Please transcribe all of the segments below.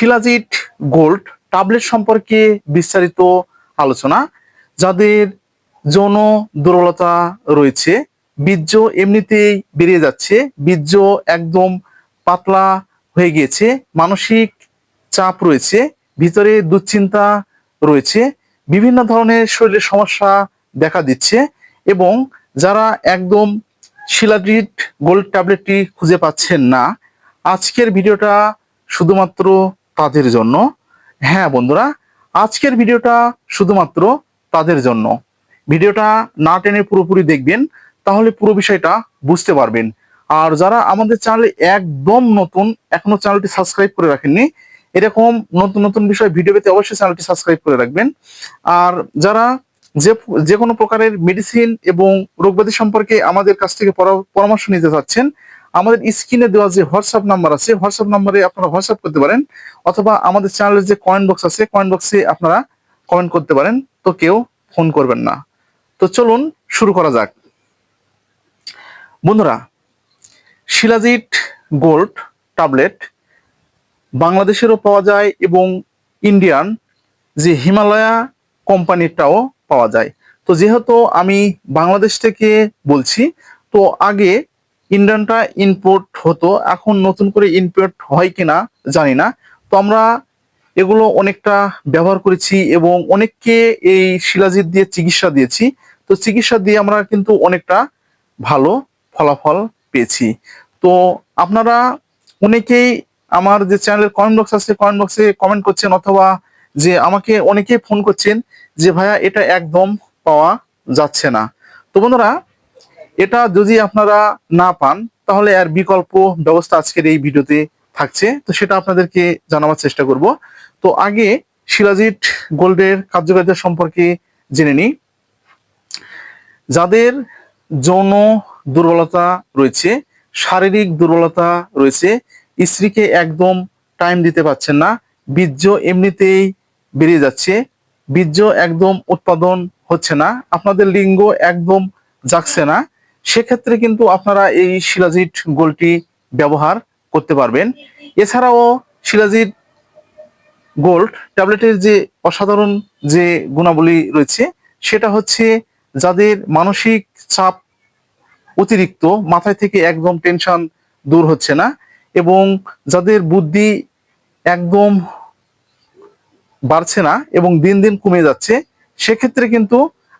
Shilajit gold tablet সম্পর্কে বিস্তারিত আলোচনা। যাদের যৌন দুর্বলতা রয়েছে, বীর্য এমনিতেই বেরিয়ে যাচ্ছে, বীর্য একদম পাতলা হয়ে গিয়েছে, মানসিক চাপ রয়েছে, ভিতরে দুশ্চিন্তা রয়েছে, বিভিন্ন ধরনের শরীরের সমস্যা দেখা দিচ্ছে, এবং যারা একদম শিলাজিৎ গোল্ড ট্যাবলেটটি খুঁজে পাচ্ছেন না, আজকের ভিডিওটা শুধুমাত্র তাদের জন্য। হ্যাঁ বন্ধুরা, আজকের ভিডিওটা শুধুমাত্র তাদের জন্য। ভিডিওটা না টেনে পুরোপুরি দেখবেন, তাহলে পুরো বিষয়টা বুঝতে পারবেন। আর যারা আমাদের চ্যানেলে একদম নতুন, এখনো চ্যানেলটি সাবস্ক্রাইব করে রাখেননি, এরকম নতুন নতুন বিষয় ভিডিও পেতে অবশ্যই চ্যানেলটি সাবস্ক্রাইব করে রাখবেন। আর যারা যে কোনো প্রকারের মেডিসিন এবং রোগব্যাধি সম্পর্কে আমাদের কাছ থেকে পরামর্শ নিতে চাচ্ছেন, আমাদের স্ক্রিনে দেওয়া যে হোয়াটসঅ্যাপ নাম্বার আছে, হোয়াটসঅ্যাপ নাম্বারে আপনারা হোয়াটসঅ্যাপ করতে পারেন, অথবা আমাদের চ্যানেলের যে কমেন্ট বক্স আছে, কমেন্ট বক্সে আপনারা কমেন্ট করতে পারেন। তো কেউ ফোন করবেন না। তো চলুন শুরু করা যাক। বন্ধুরা, শিলাজিৎ গোল্ড ট্যাবলেট বাংলাদেশেরও পাওয়া যায় এবং ইন্ডিয়ান যে হিমালয়া কোম্পানিটাও পাওয়া যায়। তো যেহেতু আমি বাংলাদেশ থেকে বলছি, তো আগে ইন্ডিয়ানটা ইম্পোর্ট হতো, এখন নতুন করে ইম্পোর্ট হয় কিনা জানি না। তো আমরা এগুলো অনেকটা ব্যবহার করেছি এবং অনেককে এই শিলাজিৎ দিয়ে চিকিৎসা দিয়েছি। তো চিকিৎসা দিয়ে আমরা কিন্তু অনেকটা ভালো ফলাফল পেয়েছি। তো আপনারা অনেকেই আমার যে চ্যানেলের কমেন্ট বক্স আছে, কমেন্ট বক্সে কমেন্ট করছেন, অথবা যে আমাকে অনেকেই ফোন করছেন যে ভাইয়া এটা একদম পাওয়া যাচ্ছে না। তো বন্ধুরা, এটা যদি আপনারা না পান, তাহলে এর বিকল্প ব্যবস্থা আজকের এই ভিডিওতে থাকছে, তো সেটা আপনাদেরকে জানাবার চেষ্টা করব। তো আগে শিলাজিৎ গোল্ডের কার্যকারিতা সম্পর্কে জেনে নিই। যাদের যৌন দুর্বলতা রয়েছে, শারীরিক দুর্বলতা রয়েছে, স্ত্রীকে একদম টাইম দিতে পারছেন না, বীর্য এমনিতেই বেরিয়ে যাচ্ছে, বীর্য একদম উৎপাদন হচ্ছে না, আপনাদের লিঙ্গ একদম জাগছে না, সেক্ষেত্রে কিন্তু আপনারা এই শিলাজিৎ গোল্ডটি ব্যবহার করতে পারবেন। এছাড়াও শিলাজিৎ গোল্ড ট্যাবলেটের যে অসাধারণ যে গুণাবলী রয়েছে, সেটা হচ্ছে যাদের মানসিক চাপ অতিরিক্ত, মাথায় থেকে একদম টেনশন দূর হচ্ছে না, এবং যাদের বুদ্ধি একদম বাড়ছে না এবং দিন দিন কমে যাচ্ছে, সেক্ষেত্রে কিন্তু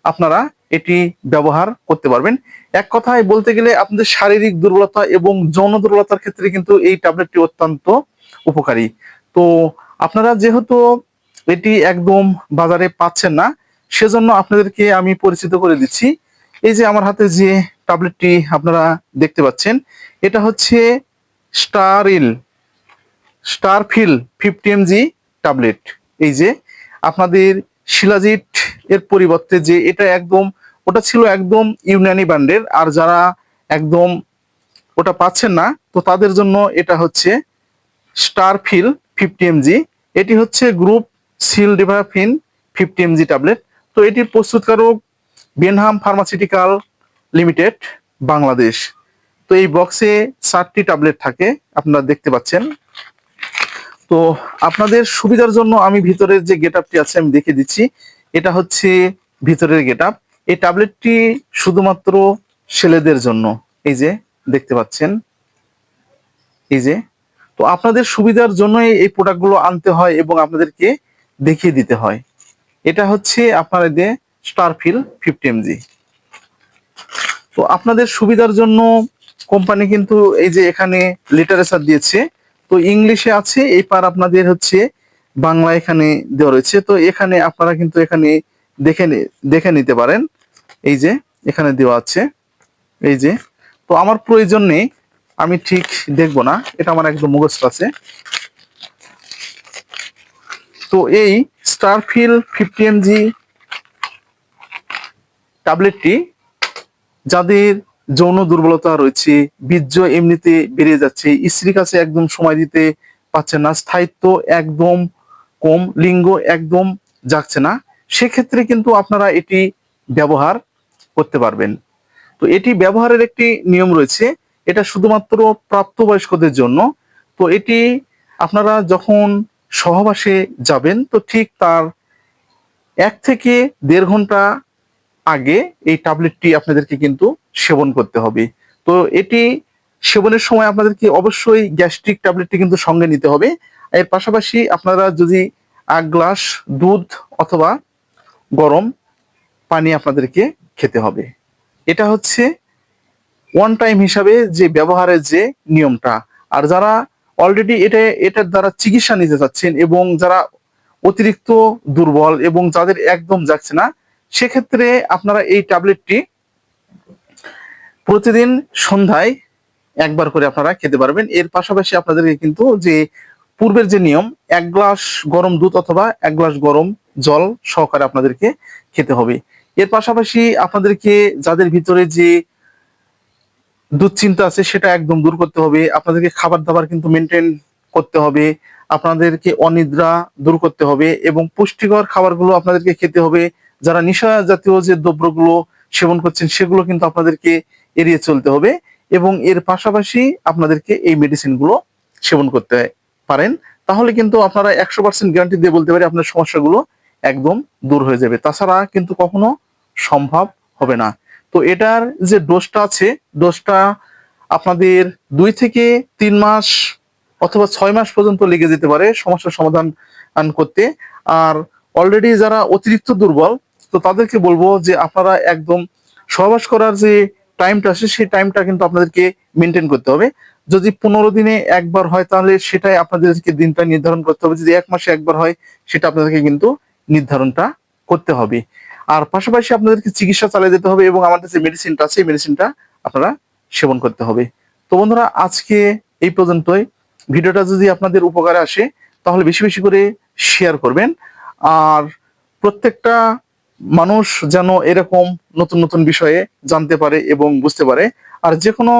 আপনারা এটি ব্যবহার করতে পারবেন। এক কথায় বলতে গেলে আপনাদের শারীরিক দুর্বলতা এবং যৌন দুর্বলতার ক্ষেত্রে কিন্তু এই ট্যাবলেটটি অত্যন্ত উপকারী। তো আপনারা যেহেতু এটি একদম বাজারে পাচ্ছেন না, সেজন্য আপনাদেরকে আমি পরিচিত করে দিচ্ছি। এই যে আমার হাতে যে ট্যাবলেটটি আপনারা দেখতে পাচ্ছেন, এটা হচ্ছে স্টারফিল 50 mg ট্যাবলেট। এই যে আপনাদের শিলাজিৎ এর পরিবর্তে যে এটা একদম, ওটা ছিল একদম ইউনানি ব্র্যান্ডের, আর যারা একদম ওটা পাচ্ছেন না, তো তাদের জন্য এটা হচ্ছে স্টারফিল 50 mg। এটি হচ্ছে গ্রুপ সিলডেভাফিন 50 mg ট্যাবলেট। তো এটির প্রস্তুতকারক বেনহাম ফার্মাসিউটিক্যাল লিমিটেড, বাংলাদেশ। তো এই বক্সে 4টি ট্যাবলেট থাকে, আপনারা দেখতে পাচ্ছেন। তো আপনাদের সুবিধার জন্য আমি ভিতরের যে গেটআপটি আছে আমি দেখে দিচ্ছি। এটা হচ্ছে ভিতরের গেটআপ। এই ট্যাবলেটটি শুধুমাত্র ছেলেদের জন্য, এই যে দেখতে পাচ্ছেন, এই যে। তো আপনাদের সুবিধার জন্যই এই প্রোডাক্টগুলো আনতে হয় এবং আপনাদেরকে দেখিয়ে দিতে হয়। এটা হচ্ছে আপনাদের স্টারফিল 50 mg। তো আপনাদের সুবিধার জন্য কোম্পানি কিন্তু এই যে এখানে লিটারেচার দিয়েছে, তো ইংলিশে আছে, এই পার আপনাদের হচ্ছে বাংলা এখানে দেওয়া রয়েছে। তো এখানে আপনারা কিন্তু এখানে দেখে নিতে পারেন। এই যে এখানে দেওয়া আছে, এই যে। তো আমার প্রয়োজন নেই, আমি ঠিক দেখবো না, এটা আমার একদম মুখস্থ আছে। তো এই স্টারফিল 50 mg ট্যাবলেটটি যাদের যৌন দুর্বলতা রয়েছে, বীর্য এমনিতে বেরিয়ে যাচ্ছে, স্ত্রীর কাছে একদম সময় দিতে পারছে না, স্থায়িত্ব একদম কম, লিঙ্গ একদম জাগছে না, সেক্ষেত্রে কিন্তু আপনারা এটি ব্যবহার করতে পারবেন। তো এটি ব্যবহারের একটি নিয়ম রয়েছে, এটা শুধুমাত্র প্রাপ্তবয়স্কদের জন্য। তো এটি আপনারা যখন সহবাসে যাবেন, তো ঠিক তার 1 থেকে 1.5 ঘন্টা আগে এই ট্যাবলেটটি আপনাদেরকে কিন্তু সেবন করতে হবে। তো এটি সেবনের সময় আপনাদেরকে অবশ্যই গ্যাস্ট্রিক ট্যাবলেটটি কিন্তু সঙ্গে নিতে হবে। এর পাশাপাশি আপনারা যদি 1 গ্লাস দুধ অথবা গরম পানি আপনাদেরকে খেতে হবে। এটা হচ্ছে ওয়ান টাইম হিসাবে যে ব্যবহারের যে নিয়মটা। আর যারা অলরেডি এটার দ্বারা চিকিৎসা নিতে চাচ্ছেন এবং যারা অতিরিক্ত দুর্বল এবং যাদের একদম যাচ্ছে না, সেক্ষেত্রে আপনারা এই ট্যাবলেটটি প্রতিদিন সন্ধ্যায় একবার করে আপনারা খেতে পারবেন। এর পাশাপাশি আপনাদেরকে কিন্তু যে পূর্বের যে নিয়ম, 1 গ্লাস গরম দুধ অথবা 1 গ্লাস গরম জল সহকারে আপনাদেরকে খেতে হবে। এর পাশাপাশি আপনাদেরকে যাদের ভিতরে যে দুশ্চিন্তা আছে সেটা একদম দূর করতে হবে। আপনাদেরকে খাবার দাবার কিন্তু মেনটেন করতে হবে। আপনাদেরকে অনিদ্রা দূর করতে হবে এবং পুষ্টিকর খাবারগুলো আপনাদেরকে খেতে হবে। যারা নেশা জাতীয় যে দ্রব্যগুলো সেবন করছেন সেগুলো কিন্তু আপনাদেরকে এড়িয়ে চলতে হবে এবং এর পাশাপাশি আপনাদেরকে এই মেডিসিনগুলো সেবন করতে পারেন। তাহলে কিন্তু আপনারা 100% গ্যারান্টি দিয়ে বলতে পারি আপনার সমস্যাগুলো একদম দূর হয়ে যাবে। তাছাড়া কিন্তু কখনো সম্ভব হবে না। তো এটার যে ডোজটা আছে, ডোজটা আপনাদের 2 থেকে 3 মাস অথবা 6 মাস পর্যন্ত লেগে যেতে পারে সমস্যার সমাধান করতে। আর অলরেডি যারা অতিরিক্ত দুর্বল, তো তাদেরকে বলবো যে আপনারা একদম সহবাস করার যে টাইমটা আছে সেই টাইমটা কিন্তু আপনাদেরকে মেনটেন করতে হবে। যদি 15 দিনে একবার হয় তাহলে সেটাই আপনাদেরকে দিনটা নির্ধারণ করতে হবে। যদি 1 মাসে একবার হয় সেটা আপনাদেরকে কিন্তু নির্ধারণটা করতে হবে। আর পাশাপাশি আপনাদেরকে চিকিৎসা চালিয়ে যেতে হবে এবং আমাদের যে মেডিসিনটা আছে এই মেডিসিনটা আপনারা সেবন করতে হবে। তো বন্ধুরা, আজকে এই পর্যন্তই। ভিডিওটা যদি আপনাদের উপকারে আসে তাহলে বেশি বেশি করে শেয়ার করবেন। আর প্রত্যেকটা মানুষ যেন এরকম নতুন নতুন বিষয়ে জানতে পারে এবং বুঝতে পারে। আর যে কোনো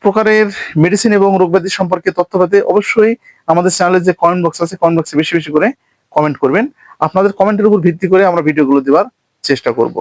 প্রকারের মেডিসিন এবং রোগব্যাধি সম্পর্কে তথ্য পেতে অবশ্যই আমাদের চ্যানেলের যে কমেন্ট বক্স আছে, কমেন্ট বক্সে বেশি বেশি করে কমেন্ট করবেন। আপনাদের কমেন্টের উপর ভিত্তি করে আমরা ভিডিওগুলো দেওয়ার চেষ্টা করব।